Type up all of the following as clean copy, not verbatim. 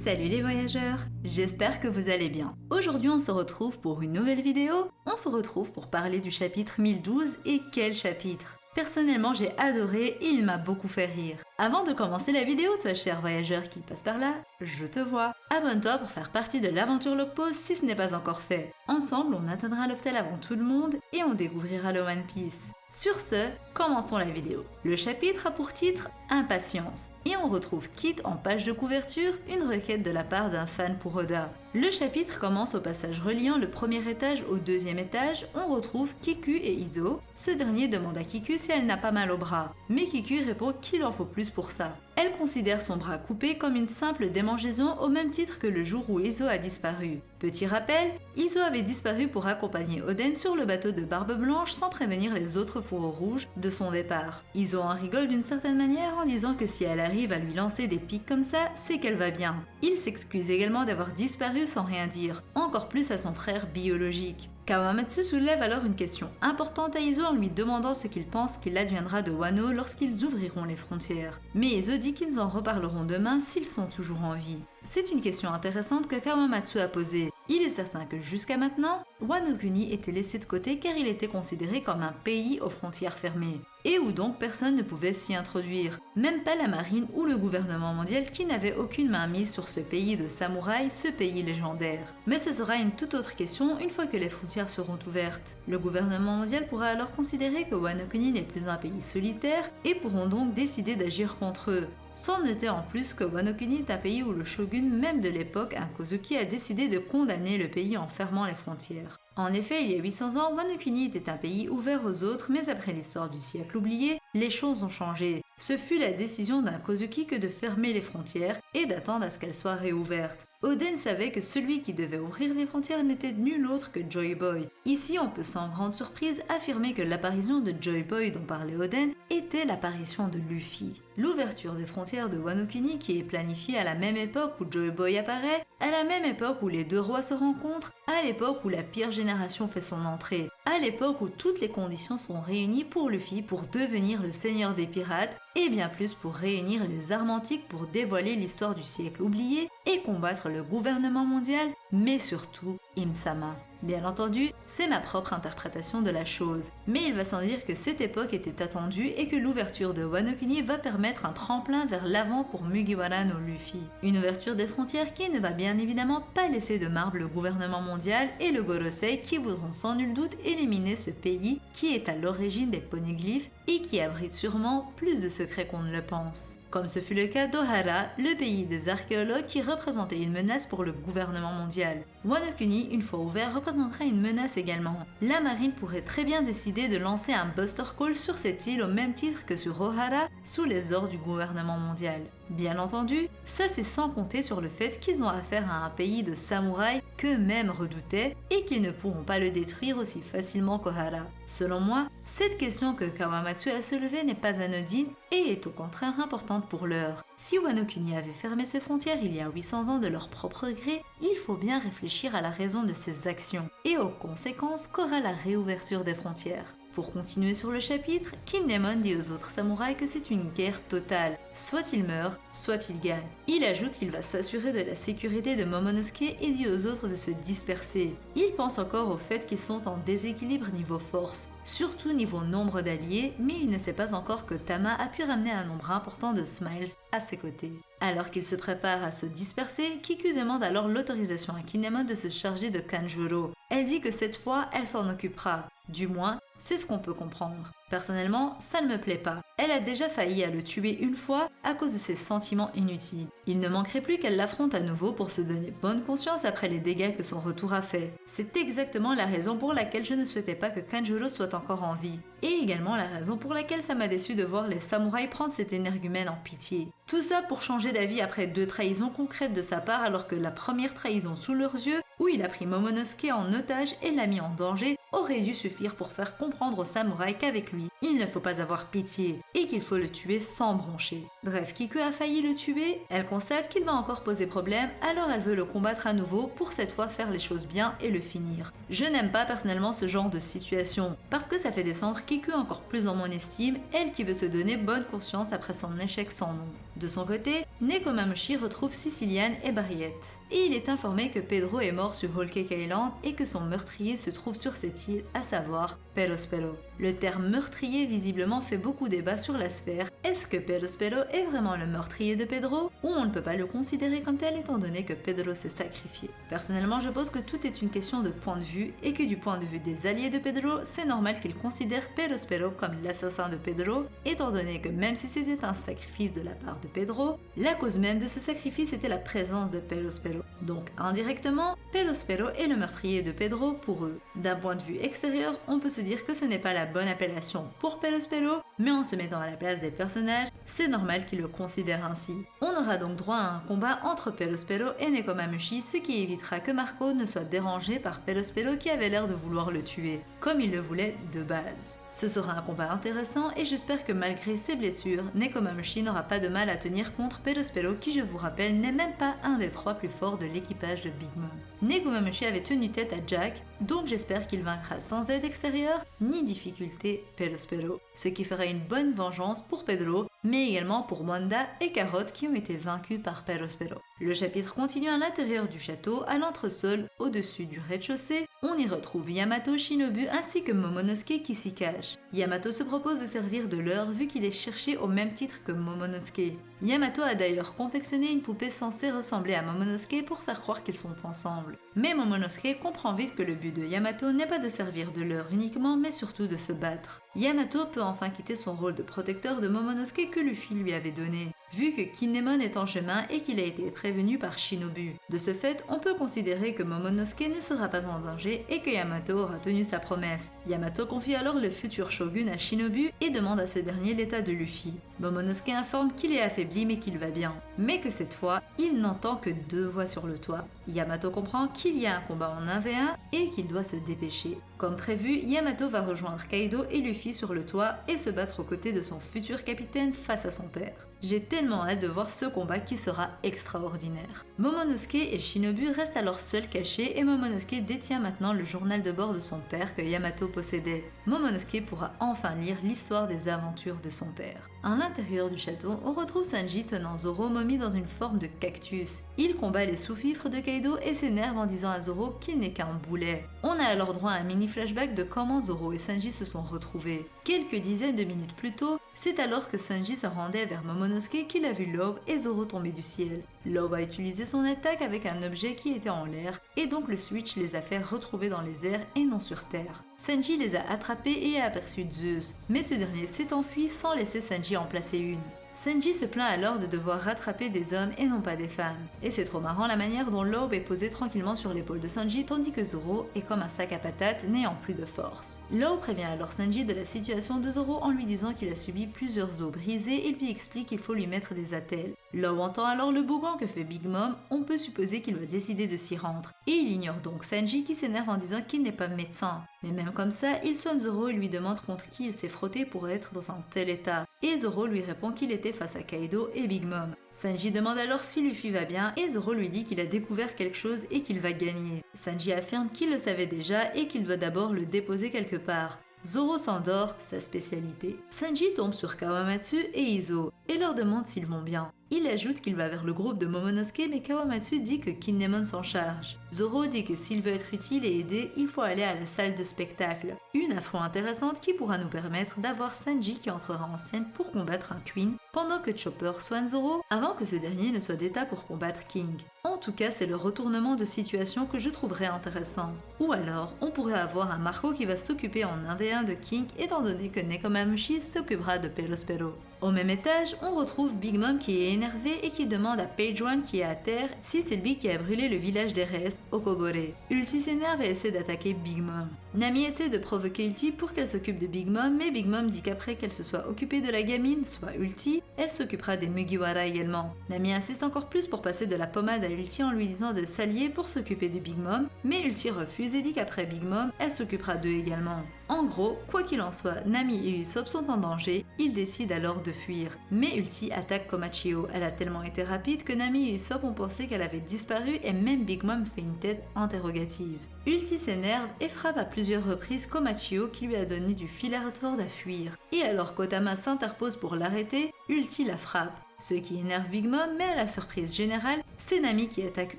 Salut les voyageurs, j'espère que vous allez bien. Aujourd'hui on se retrouve pour une nouvelle vidéo, on se retrouve pour parler du chapitre 1012 et quel chapitre! Personnellement j'ai adoré et il m'a beaucoup fait rire. Avant de commencer la vidéo, toi cher voyageur qui passe par là, je te vois. Abonne-toi pour faire partie de l'aventure Logpost si ce n'est pas encore fait. Ensemble on atteindra l'Oftel avant tout le monde et on découvrira le One Piece. Sur ce, commençons la vidéo. Le chapitre a pour titre Impatience et on retrouve Kit en page de couverture une requête de la part d'un fan pour Oda. Le chapitre commence au passage reliant le premier étage au deuxième étage, on retrouve Kiku et Izo. Ce dernier demande à Kiku si elle n'a pas mal au bras, mais Kiku répond qu'il en faut plus pour ça. Elle considère son bras coupé comme une simple démangeaison au même titre que le jour où Izo a disparu. Petit rappel, Izo avait disparu pour accompagner Oden sur le bateau de Barbe Blanche sans prévenir les autres fourreaux rouges de son départ. Izo en rigole d'une certaine manière en disant que si elle arrive à lui lancer des pics comme ça, c'est qu'elle va bien. Il s'excuse également d'avoir disparu sans rien dire, encore plus à son frère biologique. Kawamatsu soulève alors une question importante à Izo en lui demandant ce qu'il pense qu'il adviendra de Wano lorsqu'ils ouvriront les frontières. Mais Izo dit qu'ils en reparleront demain s'ils sont toujours en vie. C'est une question intéressante que Kawamatsu a posée. Il est certain que jusqu'à maintenant, Wano Kuni était laissé de côté car il était considéré comme un pays aux frontières fermées, et où donc personne ne pouvait s'y introduire, même pas la marine ou le gouvernement mondial qui n'avait aucune mainmise sur ce pays de samouraïs, ce pays légendaire. Mais ce sera une toute autre question une fois que les frontières seront ouvertes. Le gouvernement mondial pourra alors considérer que Wano Kuni n'est plus un pays solitaire et pourront donc décider d'agir contre eux. Sans noter en plus que Wano Kuni est un pays où le shogun même de l'époque, un Kozuki, a décidé de condamner le pays en fermant les frontières. En effet, il y a 800 ans, Wano Kuni était un pays ouvert aux autres, mais après l'histoire du siècle oublié, les choses ont changé. Ce fut la décision d'un Kozuki que de fermer les frontières et d'attendre à ce qu'elles soient réouvertes. Oden savait que celui qui devait ouvrir les frontières n'était nul autre que Joy Boy. Ici, on peut sans grande surprise affirmer que l'apparition de Joy Boy dont parlait Oden était l'apparition de Luffy. L'ouverture des frontières de Wano Kuni qui est planifiée à la même époque où Joy Boy apparaît, à la même époque où les deux rois se rencontrent, à l'époque où la pire génération fait son entrée, à l'époque où toutes les conditions sont réunies pour Luffy pour devenir le seigneur des pirates, et bien plus pour réunir les armes antiques pour dévoiler l'histoire du siècle oublié et combattre le gouvernement mondial, mais surtout Im-sama. Bien entendu, c'est ma propre interprétation de la chose, mais il va sans dire que cette époque était attendue et que l'ouverture de Wano Kuni va permettre un tremplin vers l'avant pour Mugiwara no Luffy. Une ouverture des frontières qui ne va bien évidemment pas laisser de marbre le gouvernement mondial et le Gorosei qui voudront sans nul doute éliminer ce pays qui est à l'origine des poneglyphes et qui abrite sûrement plus de secrets qu'on ne le pense. Comme ce fut le cas d'Ohara, le pays des archéologues qui représentait une menace pour le gouvernement mondial. Wano Kuni, une fois ouvert, représentera une menace également. La marine pourrait très bien décider de lancer un Buster Call sur cette île au même titre que sur Ohara, sous les ordres du gouvernement mondial. Bien entendu, ça c'est sans compter sur le fait qu'ils ont affaire à un pays de samouraïs qu'eux-mêmes redoutaient et qu'ils ne pourront pas le détruire aussi facilement qu'Ohara. Selon moi, cette question que Kawamatsu a soulevée n'est pas anodine et est au contraire importante pour l'heure. Si Wano Kuni avait fermé ses frontières il y a 800 ans de leur propre gré, il faut bien réfléchir à la raison de ses actions et aux conséquences qu'aura la réouverture des frontières. Pour continuer sur le chapitre, Kinemon dit aux autres samouraïs que c'est une guerre totale. Soit il meurt, soit il gagne. Il ajoute qu'il va s'assurer de la sécurité de Momonosuke et dit aux autres de se disperser. Il pense encore au fait qu'ils sont en déséquilibre niveau force, surtout niveau nombre d'alliés, mais il ne sait pas encore que Tama a pu ramener un nombre important de Smiles à ses côtés. Alors qu'il se prépare à se disperser, Kiku demande alors l'autorisation à Kinemon de se charger de Kanjuro. Elle dit que cette fois, elle s'en occupera. Du moins, c'est ce qu'on peut comprendre. Personnellement, ça ne me plaît pas. Elle a déjà failli à le tuer une fois à cause de ses sentiments inutiles. Il ne manquerait plus qu'elle l'affronte à nouveau pour se donner bonne conscience après les dégâts que son retour a fait. C'est exactement la raison pour laquelle je ne souhaitais pas que Kanjuro soit encore en vie. Et également la raison pour laquelle ça m'a déçu de voir les samouraïs prendre cet énergumène en pitié. Tout ça pour changer d'avis après 2 trahisons concrètes de sa part alors que la première trahison sous leurs yeux, où il a pris Momonosuke en otage et l'a mis en danger, aurait dû suffire pour faire comprendre aux samouraïs qu'avec lui, il ne faut pas avoir pitié et qu'il faut le tuer sans broncher. Bref, Kiku a failli le tuer, elle constate qu'il va encore poser problème, alors elle veut le combattre à nouveau pour cette fois faire les choses bien et le finir. Je n'aime pas personnellement ce genre de situation, parce que ça fait descendre Kiku encore plus dans mon estime, elle qui veut se donner bonne conscience après son échec sans nom. De son côté, Nekomamushi retrouve Siciliane et Barriette, et il est informé que Pedro est mort sur Whole Cake Island et que son meurtrier se trouve sur cette île, à savoir Perospero. Le terme meurtrier visiblement fait beaucoup débat sur la sphère. Est-ce que Perospero est vraiment le meurtrier de Pedro, ou on ne peut pas le considérer comme tel étant donné que Pedro s'est sacrifié? Personnellement, je pense que tout est une question de point de vue et que du point de vue des alliés de Pedro, c'est normal qu'ils considèrent Perospero comme l'assassin de Pedro, étant donné que même si c'était un sacrifice de la part de Pedro, la cause même de ce sacrifice était la présence de Perospero. Donc indirectement, Perospero est le meurtrier de Pedro pour eux. D'un point de vue extérieur, on peut se dire que ce n'est pas la bonne appellation pour Perospero, mais en se mettant à la place des personnages, c'est normal qu'ils le considèrent ainsi. On aura donc droit à un combat entre Perospero et Nekomamushi, ce qui évitera que Marco ne soit dérangé par Perospero qui avait l'air de vouloir le tuer, comme il le voulait de base. Ce sera un combat intéressant et j'espère que malgré ses blessures, Nekomamushi n'aura pas de mal à tenir contre Perospero qui, je vous rappelle, n'est même pas un des 3 plus forts de l'équipage de Big Mom. Nekomamushi avait tenu tête à Jack, donc j'espère qu'il vaincra sans aide extérieure ni difficulté Perospero, ce qui fera une bonne vengeance pour Pedro, mais également pour Wanda et Carotte qui ont été vaincus par Perospero. Le chapitre continue à l'intérieur du château, à l'entresol, au-dessus du rez-de-chaussée. On y retrouve Yamato, Shinobu ainsi que Momonosuke qui s'y cache. Yamato se propose de servir de leurre vu qu'il est cherché au même titre que Momonosuke. Yamato a d'ailleurs confectionné une poupée censée ressembler à Momonosuke pour faire croire qu'ils sont ensemble. Mais Momonosuke comprend vite que le but de Yamato n'est pas de servir de leurre uniquement, mais surtout de se battre. Yamato peut enfin quitter son rôle de protecteur de Momonosuke que Luffy lui avait donné, vu que Kinemon est en chemin et qu'il a été prévenu par Shinobu. De ce fait, on peut considérer que Momonosuke ne sera pas en danger et que Yamato aura tenu sa promesse. Yamato confie alors le futur shogun à Shinobu et demande à ce dernier l'état de Luffy. Momonosuke informe qu'il est affaibli mais qu'il va bien, mais que cette fois, il n'entend que 2 voix sur le toit. Yamato comprend qu'il y a un combat en 1v1 et qu'il doit se dépêcher. Comme prévu, Yamato va rejoindre Kaido et Luffy sur le toit et se battre aux côtés de son futur capitaine face à son père. J'ai tellement hâte de voir ce combat qui sera extraordinaire. Momonosuke et Shinobu restent alors seuls cachés et Momonosuke détient maintenant le journal de bord de son père que Yamato possédait. Momonosuke pourra enfin lire l'histoire des aventures de son père. À l'intérieur du château, on retrouve Sanji tenant Zoro momie dans une forme de cactus. Il combat les sous-fifres de Kaido et s'énerve en disant à Zoro qu'il n'est qu'un boulet. On a alors droit à un mini flashback de comment Zoro et Sanji se sont retrouvés. Quelques dizaines de minutes plus tôt, c'est alors que Sanji se rendait vers Momonosuke qu'il a vu l'aube et Zoro tomber du ciel. L'aube a utilisé son attaque avec un objet qui était en l'air et donc le switch les a fait retrouver dans les airs et non sur terre. Sanji les a attrapés et a aperçu Zeus, mais ce dernier s'est enfui sans laisser Sanji en placer une. Sanji se plaint alors de devoir rattraper des hommes et non pas des femmes. Et c'est trop marrant la manière dont l'aube est posée tranquillement sur l'épaule de Sanji tandis que Zoro est comme un sac à patates n'ayant plus de force. L'aube prévient alors Sanji de la situation de Zoro en lui disant qu'il a subi plusieurs os brisés et lui explique qu'il faut lui mettre des attelles. L'aube entend alors le boucan que fait Big Mom, on peut supposer qu'il va décider de s'y rendre. Et il ignore donc Sanji qui s'énerve en disant qu'il n'est pas médecin. Mais même comme ça, il soigne Zoro et lui demande contre qui il s'est frotté pour être dans un tel état. Et Zoro lui répond qu'il était face à Kaido et Big Mom. Sanji demande alors si Luffy va bien et Zoro lui dit qu'il a découvert quelque chose et qu'il va gagner. Sanji affirme qu'il le savait déjà et qu'il doit d'abord le déposer quelque part. Zoro s'endort, sa spécialité. Sanji tombe sur Kawamatsu et Izo et leur demande s'ils vont bien. Il ajoute qu'il va vers le groupe de Momonosuke mais Kawamatsu dit que Kinemon s'en charge. Zoro dit que s'il veut être utile et aider, il faut aller à la salle de spectacle. Une info intéressante qui pourra nous permettre d'avoir Sanji qui entrera en scène pour combattre un Queen pendant que Chopper soigne Zoro avant que ce dernier ne soit d'état pour combattre King. En tout cas, c'est le retournement de situation que je trouverais intéressant. Ou alors, on pourrait avoir un Marco qui va s'occuper en 1v1 de King étant donné que Nekomamushi s'occupera de Perospero. Au même étage, on retrouve Big Mom qui est énervé et qui demande à Page One qui est à terre si c'est lui qui a brûlé le village des restes, Okobore. Ulti s'énerve et essaie d'attaquer Big Mom. Nami essaie de provoquer Ulti pour qu'elle s'occupe de Big Mom, mais Big Mom dit qu'après qu'elle se soit occupée de la gamine, soit Ulti, elle s'occupera des Mugiwara également. Nami insiste encore plus pour passer de la pommade à Ulti en lui disant de s'allier pour s'occuper de Big Mom, mais Ulti refuse et dit qu'après Big Mom, elle s'occupera d'eux également. En gros, quoi qu'il en soit, Nami et Usopp sont en danger, ils décident alors de fuir. Mais Ulti attaque Komachio, elle a tellement été rapide que Nami et Usopp ont pensé qu'elle avait disparu et même Big Mom fait une tête interrogative. Ulti s'énerve et frappe à plusieurs reprises Komachio qui lui a donné du fil à retordre à fuir. Et alors qu'Otama s'interpose pour l'arrêter, Ulti la frappe. Ce qui énerve Big Mom, mais à la surprise générale, c'est Nami qui attaque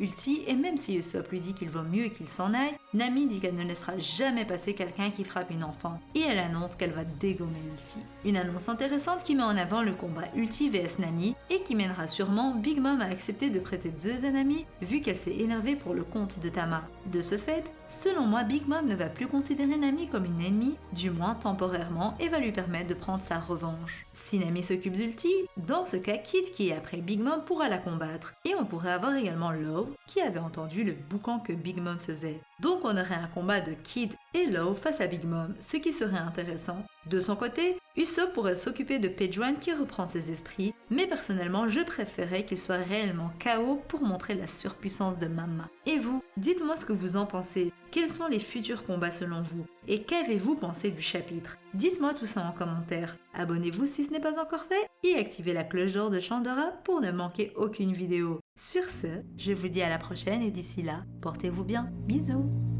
Ulti et même si Usopp lui dit qu'il vaut mieux qu'il s'en aille, Nami dit qu'elle ne laissera jamais passer quelqu'un qui frappe une enfant et elle annonce qu'elle va dégommer Ulti. Une annonce intéressante qui met en avant le combat Ulti vs Nami et qui mènera sûrement Big Mom à accepter de prêter Zeus à Nami vu qu'elle s'est énervée pour le compte de Tama. De ce fait, selon moi, Big Mom ne va plus considérer Nami comme une ennemie, du moins temporairement, et va lui permettre de prendre sa revanche. Si Nami s'occupe d'Ulti, dans ce cas, Kid qui est après Big Mom pourra la combattre. Et on pourrait avoir également Law qui avait entendu le boucan que Big Mom faisait. Donc on aurait un combat de Kid et Law face à Big Mom, ce qui serait intéressant. De son côté, Usopp pourrait s'occuper de Pageone qui reprend ses esprits, mais personnellement je préférais qu'il soit réellement KO pour montrer la surpuissance de Mama. Et vous, dites-moi ce que vous en pensez. Quels sont les futurs combats selon vous? Et qu'avez-vous pensé du chapitre? Dites-moi tout ça en commentaire. Abonnez-vous si ce n'est pas encore fait et activez la cloche d'or de Chandora pour ne manquer aucune vidéo. Sur ce, je vous dis à la prochaine et d'ici là, portez-vous bien. Bisous!